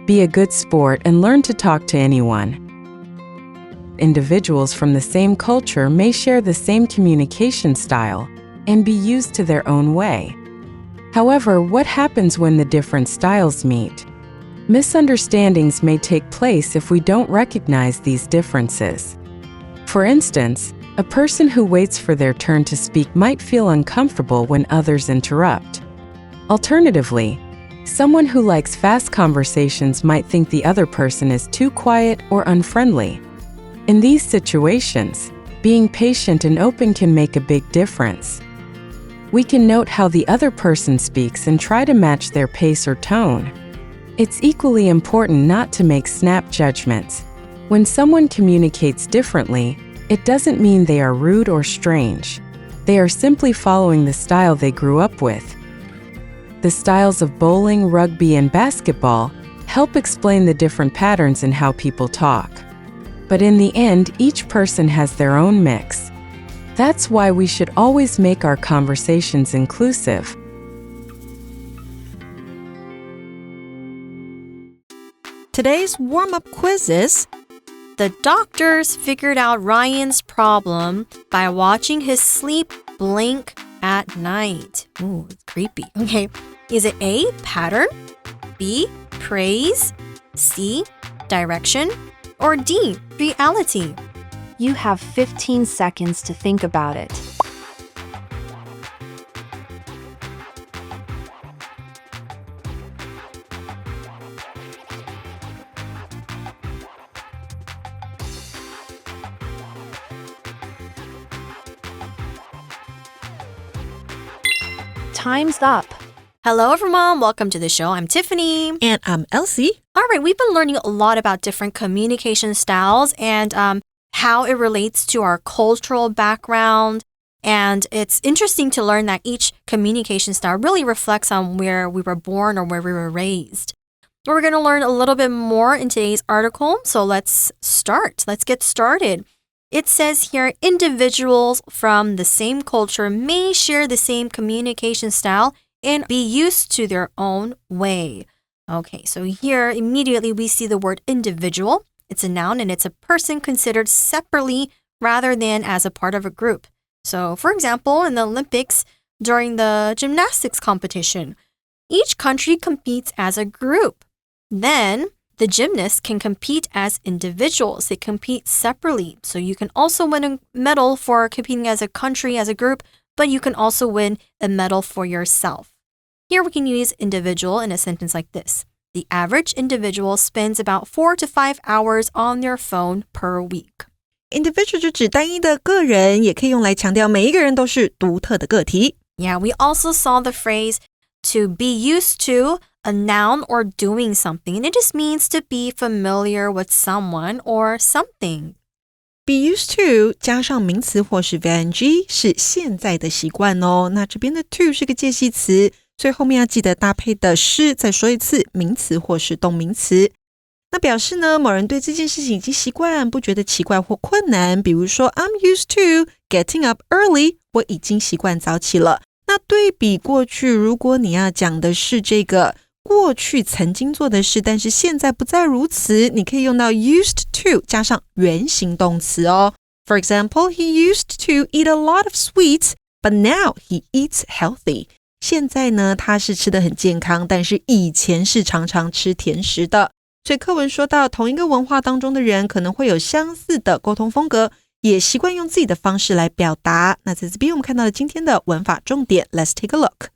Be a good sport and learn to talk to anyone. Individuals from the same culture may share the same communication style and be used to their own way. However, what happens when the different styles meet? Misunderstandings may take place if we don't recognize these differences. For instance, a person who waits for their turn to speak might feel uncomfortable when others interrupt. Alternatively, someone who likes fast conversations might think the other person is too quiet or unfriendly. In these situations, being patient and open can make a big difference. We can note how the other person speaks and try to match their pace or tone. It's equally important not to make snap judgments. When someone communicates differently, it doesn't mean they are rude or strange. They are simply following the style they grew up with. The styles of bowling, rugby, and basketball help explain the different patterns in how people talk. But in the end, each person has their own mix. That's why we should always make our conversations inclusive. Today's warm-up quiz is: The doctors figured out Ryan's problem by watching his sleep blink at night. Ooh, it's creepy. Okay, is it A, pattern, B, praise, C, direction, or D, reality? You have 15 seconds to think about it. Time's up. Hello, everyone. Welcome to the show. I'm Tiffany. And I'm Elsie. All right, we've been learning a lot about different communication styles and how it relates to our cultural background. And it's interesting to learn that each communication style really reflects on where we were born or where we were raised. We're going to learn a little bit more in today's article, so let's start. Let's get started. It says here, individuals from the same culture may share the same communication style and be used to their own way. Okay, so here immediately we see the word individual. It's a noun and it's a person considered separately rather than as a part of a group. So, for example, in the Olympics, during the gymnastics competition, each country competes as a group. Then, the gymnasts can compete as individuals. They compete separately. So you can also win a medal for competing as a country, as a group, but you can also win a medal for yourself. Here we can use individual in a sentence like this. The average individual spends about 4 to 5 hours on their phone per week. Individual 就指单一的个人，也可以用来强调每一个人都是独特的个体。Yeah, we also saw the phrase to be used to a noun or doing something, and it just means to be familiar with someone or something. Be used to 加上名词或是 VNG 是现在的习惯哦。那这边的 to 是个介系词，所以后面要记得搭配的是，再说一次，名词或是动名词。那表示呢，某人对这件事情已经习惯，不觉得奇怪或困难。比如说 I'm used to getting up early， 我已经习惯早起了。那对比过去，如果你要讲的是这个过去曾经做的事，但是现在不再如此，你可以用到 used to 加上原形动词哦。For example, he used to eat a lot of sweets, but now he eats healthy. 现在呢，他是吃得很健康，但是以前是常常吃甜食的。所以课文说到，同一个文化当中的人可能会有相似的沟通风格，也习惯用自己的方式来表达。那在这边我们看到了今天的文法重点 Let's take a look.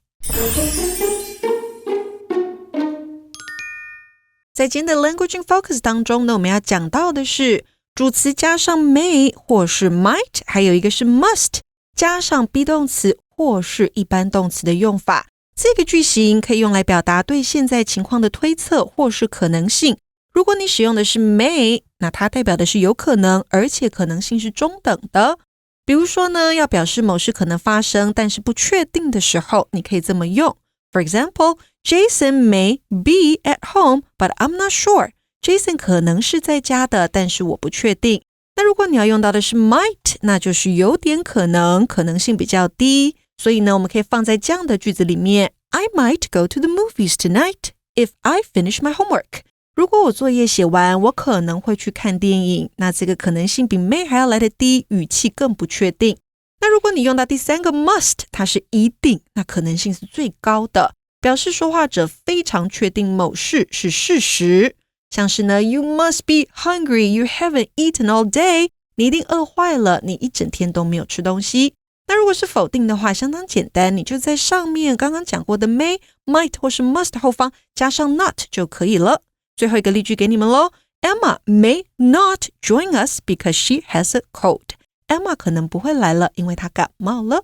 在今天的 Language in Focus 当中呢，我们要讲到的是主词加上 may 或是 might， 还有一个是 must 加上 be 动词或是一般动词的用法。这个句型可以用来表达对现在情况的推测或是可能性。如果你使用的是 may， 那它代表的是有可能，而且可能性是中等的。比如说呢，要表示某事可能发生，但是不确定的时候，你可以这么用。For example, Jason may be at home, but I'm not sure. Jason 可能是在家的，但是我不确定。那如果你要用到的是 might， 那就是有点可能，可能性比较低。所以呢，我们可以放在这样的句子里面 I might go to the movies tonight if I finish my homework. 如果我作业写完，我可能会去看电影，那这个可能性比 may 还要来得低，语气更不确定。那如果你用到第三个 must， 它是一定，那可能性是最高的，表示说话者非常确定某事是事实。像是呢 You must be hungry, you haven't eaten all day， 你一定饿坏了，你一整天都没有吃东西。那如果是否定的话，相当简单，你就在上面刚刚讲过的 may、might 或是 must 后方加上 not 就可以了。最后一个例句给你们咯， Emma may not join us because she has a cold。 Emma 可能不会来了，因为她感冒了。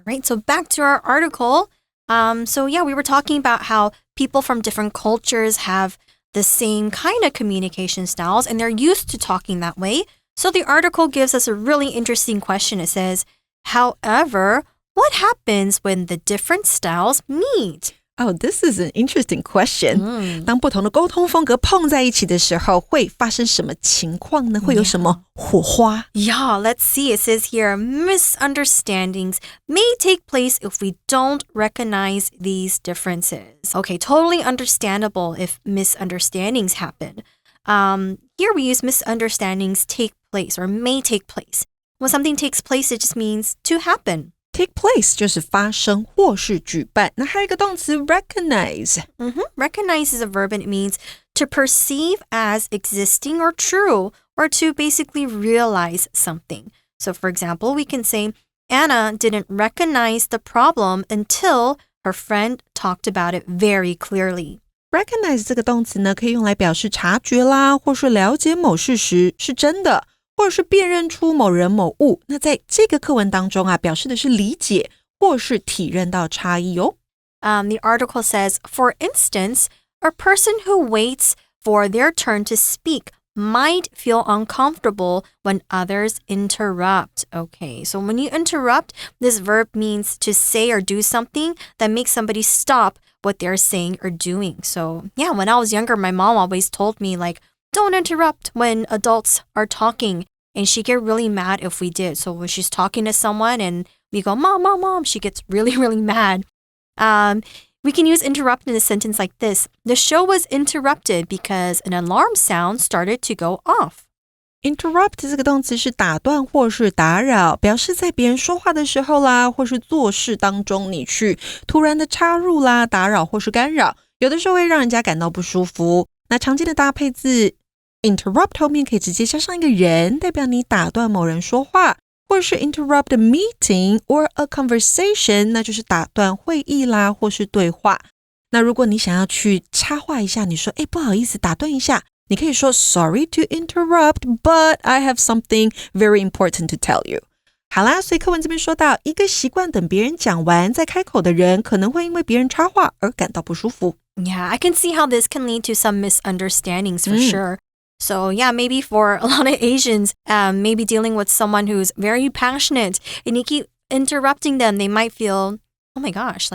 Right, so back to our article. We were talking about how people from different cultures have the same kind of communication styles and they're used to talking that way. So the article gives us a really interesting question. It says, however, what happens when the different styles meet? Oh, this is an interesting question. 当不同的沟通风格碰在一起的时候，会发生什么情况呢？会有什么火花？ Yeah, let's see. It says here, misunderstandings may take place if we don't recognize these differences. Okay, totally understandable if misunderstandings happen. Here we use misunderstandings take place or may take place. When something takes place, it just means to happen.Take place 就是发生或是举办。那还有一个动词 recognize. Recognize is a verb and it means to perceive as existing or true or to basically realize something. So for example, we can say Anna didn't recognize the problem until her friend talked about it very clearly. Recognize 这个动词呢，可以用来表示察觉啦，或是了解某事实是真的。或者是辨认出某人某物，那在这个课文当中啊，表示的是理解或是体认到差异哦。The article says, for instance, a person who waits for their turn to speak might feel uncomfortable when others interrupt. Okay, so when you interrupt, this verb means to say or do something that makes somebody stop what they're saying or doing. So yeah, when I was younger, my mom always told me don't interrupt when adults are talking. And she'd get really mad if we did. So when she's talking to someone and we go, Mom, Mom, Mom, she gets really, really mad. We can use interrupt in a sentence like this. The show was interrupted because an alarm sound started to go off. Interrupt 这个动词是打断或是打扰，表示在别人说话的时候啦，或是做事当中，你去突然的插入啦，打扰或是干扰，有的时候会让人家感到不舒服。那常见的搭配字interrupt 后面可以直接加上一个人，代表你打断某人说话，或者是 interrupt a meeting or a conversation， 那就是打断会议啦，或是对话。那如果你想要去插话一下，你说不好意思打断一下，你可以说 Sorry to interrupt, but I have something very important to tell you。 好啦，所以课文这边说到，一个习惯等别人讲完再开口的人，可能会因为别人插话而感到不舒服。 Yeah, I can see how this can lead to some misunderstandings for sure.So yeah, maybe for a lot of Asians, maybe dealing with someone who's very passionate and you keep interrupting them, they might feel, oh my gosh,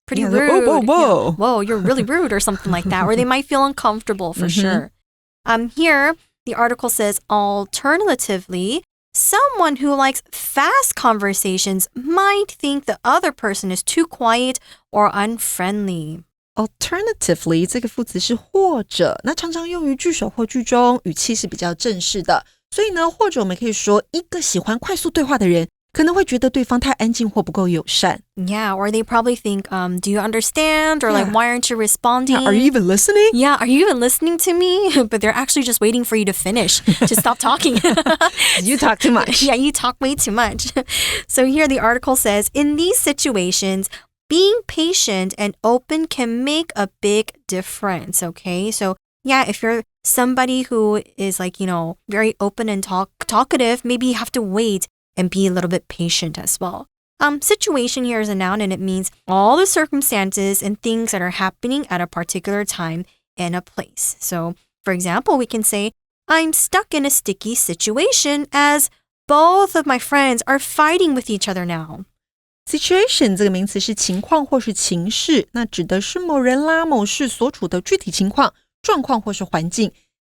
pretty rude. Whoa. Yeah, whoa, you're really rude or something like that. Or they might feel uncomfortable for sure. Here, the article says, alternatively, someone who likes fast conversations might think the other person is too quiet or unfriendly.Alternatively 这个副词是或者，那常常用于句首或句中，语气是比较正式的。所以呢，或者我们可以说，一个喜欢快速对话的人，可能会觉得对方太安静或不够友善。Yeah, or they probably think, do you understand? Or why aren't you responding? Yeah, are you even listening? Yeah, are you even listening to me? But they're actually just waiting for you to finish, to stop talking. You talk too much. Yeah, you talk way too much. So here the article says, in these situations,Being patient and open can make a big difference, okay? So, yeah, if you're somebody who is very open and talkative, maybe you have to wait and be a little bit patient as well. Situation here is a noun and it means all the circumstances and things that are happening at a particular time and a place. So, for example, we can say, I'm stuck in a sticky situation as both of my friends are fighting with each other now.Situation 这个名词是情况或是情势，那指的是某人啦、某事所处的具体情况、状况或是环境，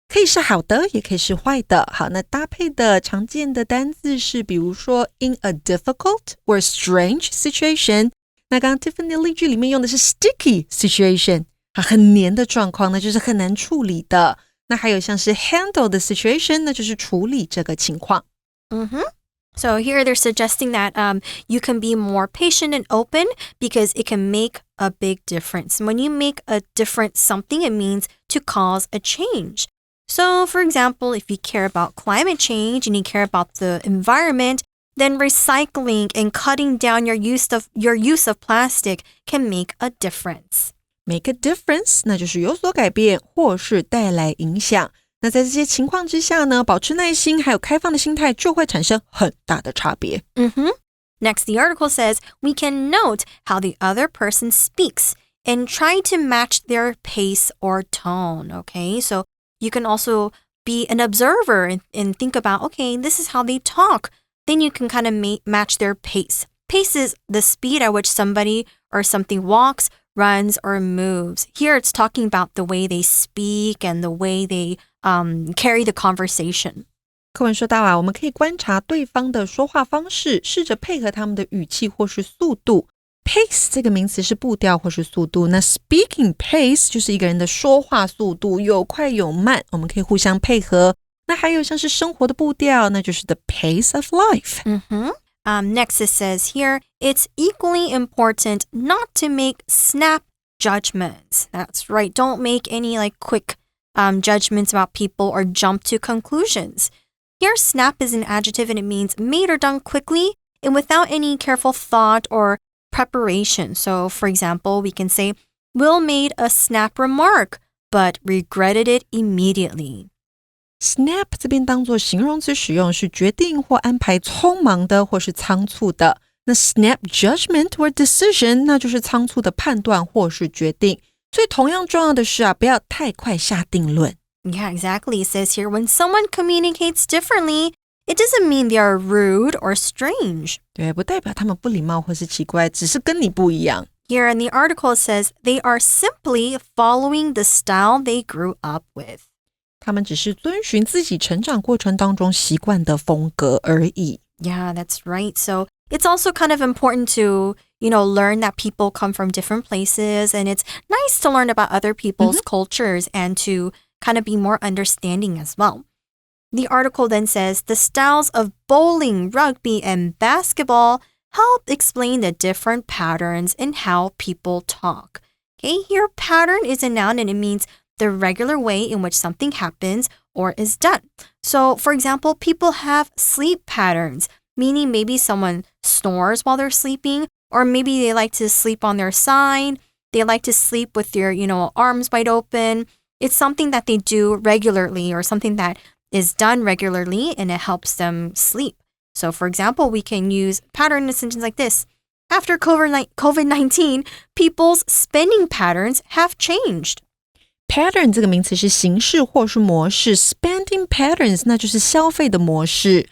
可以是好的，也可以是坏的。好，那搭配的常见的单字是，比如说 in a difficult or strange situation。那刚刚 Tiffany 的例句里面用的是 sticky situation。很黏的状况，那就是很难处理的。那还有像是 handle the situation， 那就是处理这个情况。So here they're suggesting that you can be more patient and open because it can make a big difference. When you make a different something, it means to cause a change. So for example, if you care about climate change and you care about the environment, then recycling and cutting down your use of plastic can make a difference. Make a difference， 那就是有所改变或是带来影响。那在这些情况之下呢，保持耐心还有开放的心态就会产生很大的差别。Next, the article says, we can note how the other person speaks and try to match their pace or tone. Okay, so you can also be an observer and think about, okay, this is how they talk. Then you can kind of match their pace. Pace is the speed at which somebody or something walks, runs, or moves. Here it's talking about the way they speak and the way they carry the conversation. 课文说到我们可以观察对方的说话方式，试着配合他们的语气或是速度。Pace 这个名词是步调或是速度，那 speaking pace 就是一个人的说话速度，有快有慢，我们可以互相配合。那还有像是生活的步调，那就是 the pace of life. Next it says here, it's equally important not to make snap judgments. That's right. Don't make any quick judgments about people or jump to conclusions. Here, snap is an adjective and it means made or done quickly and without any careful thought or preparation. So, for example, we can say, Will made a snap remark, but regretted it immediately. Snap 这边当作形容词使用，是决定或安排匆忙的或是仓促的。那 snap judgment or decision 那就是仓促的判断或是决定。所以同样重要的是不要太快下定论。Yeah, exactly. It says here, when someone communicates differently, it doesn't mean they are rude or strange. 对，不代表他们不礼貌或是奇怪，只是跟你不一样。Here in the article it says, they are simply following the style they grew up with. 他们只是遵循自己成长过程当中习惯的风格而已。Yeah, that's right. So it's also kind of important to, learn that people come from different places, and it's nice to learn about other people's cultures and to kind of be more understanding as well. The article then says, the styles of bowling, rugby, and basketball help explain the different patterns in how people talk. Okay, here pattern is a noun and it means the regular way in which something happens or is done. So, for example, people have sleep patterns, meaning maybe someone snores while they're sleeping, or maybe they like to sleep on their side. They like to sleep with their, arms wide open. It's something that they do regularly or something that is done regularly and it helps them sleep. So, for example, we can use pattern in a sentence like this. After COVID-19, people's spending patterns have changed. Pattern 这个名词是形式或是模式 spending patterns 那就是消费的模式。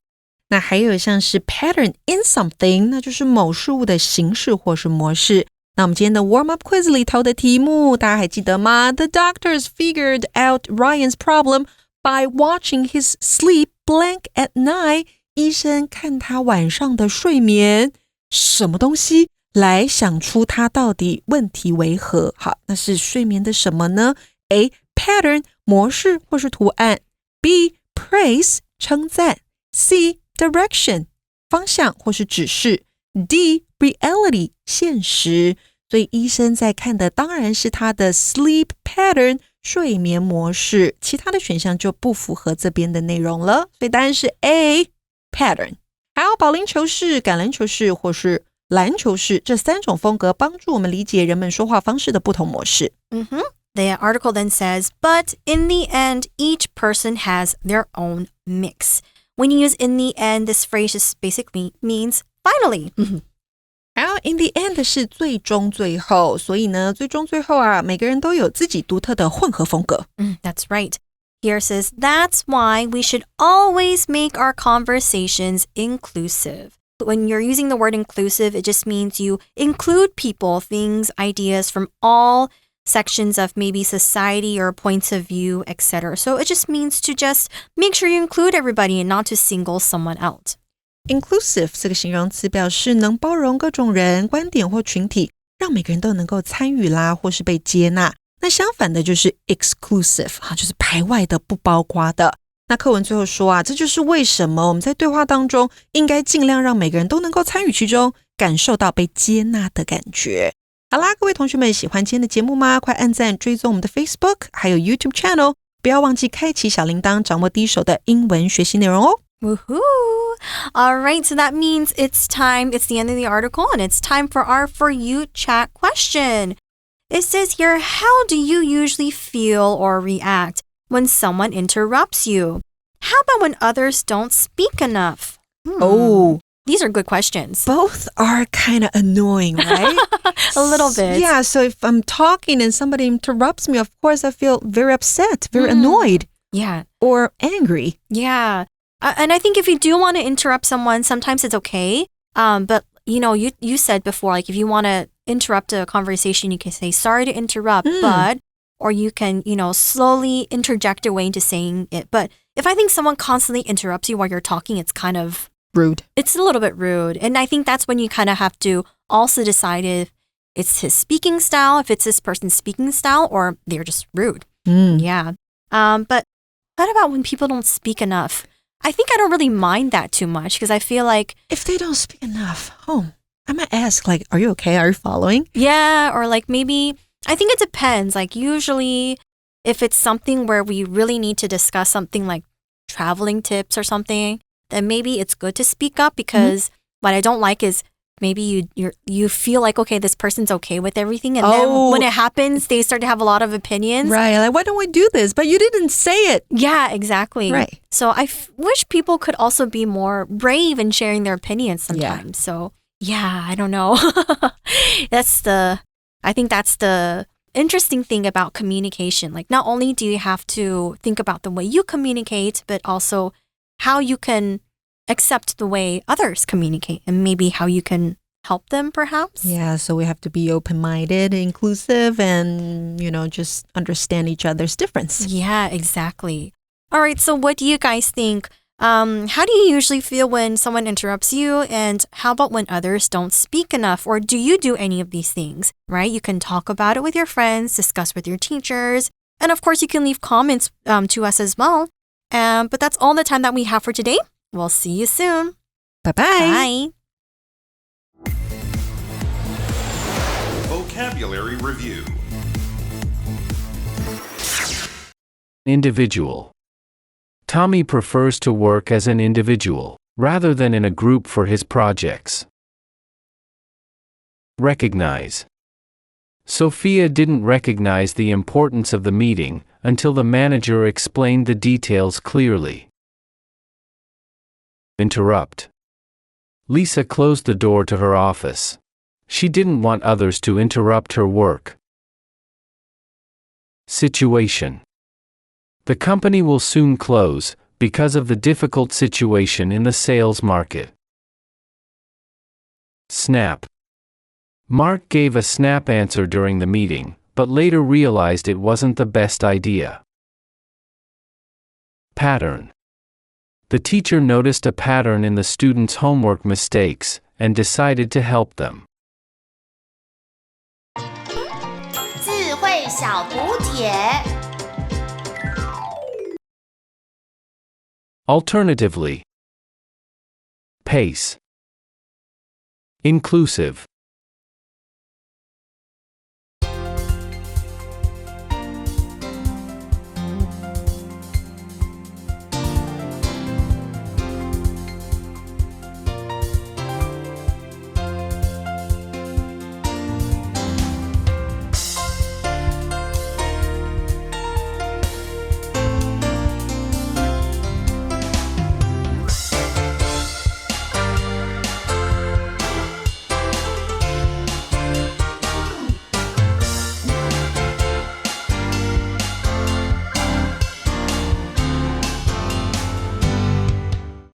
那还有像是 pattern in something 那就是某事物的形式或是模式。那我们今天的 warm-up quiz 里头的题目大家还记得吗？ The doctors figured out Ryan's problem by watching his sleep blank at night. 医生看他晚上的睡眠什么东西来想出他到底问题为何。好，那是睡眠的什么呢？ A. Pattern 模式或是图案 B. Praise 称赞 C. Direction 方向或是指示 D. Reality 现实。所以医生在看的当然是他的 sleep pattern 睡眠模式，其他的选项就不符合这边的内容了。所以答案是 A. Pattern。 还有保龄球式、橄榄球式或是篮球式这三种风格帮助我们理解人们说话方式的不同模式。The article then says, but in the end, each person has their own mix. When you use in the end, this phrase just basically means finally. 然后 in the end 是最终最后，所以呢，最终最后每个人都有自己独特的混合风格。That's right. Here says, that's why we should always make our conversations inclusive. When you're using the word inclusive, it just means you include people, things, ideas from all sections of maybe society or points of view, etc. So it just means to just make sure you include everybody and not to single someone out. Inclusive 这个形容词表示能包容各种人、观点或群体，让每个人都能够参与啦，或是被接纳。那相反的就是 exclusive 就是排外的，不包括的。那课文最后说这就是为什么我们在对话当中应该尽量让每个人都能够参与其中，感受到被接纳的感觉。好啦，各位同学们，喜欢今天的节目吗？快按赞追踪我们的 Facebook 还有 YouTube channel， 不要忘记开启小铃铛，掌握第一手的英文学习内容哦。Woohoo! All right, so that means it's the end of the article, and it's time for our For You chat question. It says here, how do you usually feel or react when someone interrupts you? How about when others don't speak enough? These are good questions. Both are kind of annoying, right? A little bit. Yeah, so if I'm talking and somebody interrupts me, of course I feel very upset, very annoyed. Yeah. Or angry. Yeah. And I think if you do want to interrupt someone, sometimes it's okay. But, you said before, like if you want to interrupt a conversation, you can say, sorry to interrupt, but, or you can, slowly interject your way into saying it. But if I think someone constantly interrupts you while you're talking, it's kind of rude. It's a little bit rude. And I think that's when you kind of have to also decide if it's his speaking style, if it's this person's speaking style, or they're just rude. Yeah. But what about when people don't speak enough? I think I don't really mind that too much because I feel like if they don't speak enough, I might ask, like, are you okay? Are you following? Yeah, or like maybe, I think it depends. Like usually if it's something where we really need to discuss something like traveling tips or something, then maybe it's good to speak up because what I don't like is maybe you feel like, okay, this person's okay with everything. And then when it happens, they start to have a lot of opinions. Right. Like, why don't we do this? But you didn't say it. Yeah, exactly. Right. So I wish people could also be more brave in sharing their opinions sometimes. Yeah. So yeah, I don't know. I think that's the interesting thing about communication. Like not only do you have to think about the way you communicate, but also how you can accept the way others communicate and maybe how you can help them perhaps. Yeah, so we have to be open-minded, inclusive, and, just understand each other's difference. Yeah, exactly. All right, so what do you guys think? How do you usually feel when someone interrupts you? And how about when others don't speak enough? Or do you do any of these things, right? You can talk about it with your friends, discuss with your teachers, and of course you can leave comments to us as well. But that's all the time that we have for today. We'll see you soon. Bye-bye. Bye. Vocabulary Review. Individual. Tommy prefers to work as an individual, rather than in a group for his projects. Recognize. Sophia didn't recognize the importance of the meeting until the manager explained the details clearly. Interrupt. Lisa closed the door to her office. She didn't want others to interrupt her work. Situation. The company will soon close because of the difficult situation in the sales market. Snap. Mark gave a snap answer during the meeting, but later realized it wasn't the best idea. Pattern. The teacher noticed a pattern in the students' homework mistakes and decided to help them. 智慧小补帖 Alternatively. Pace. Inclusive.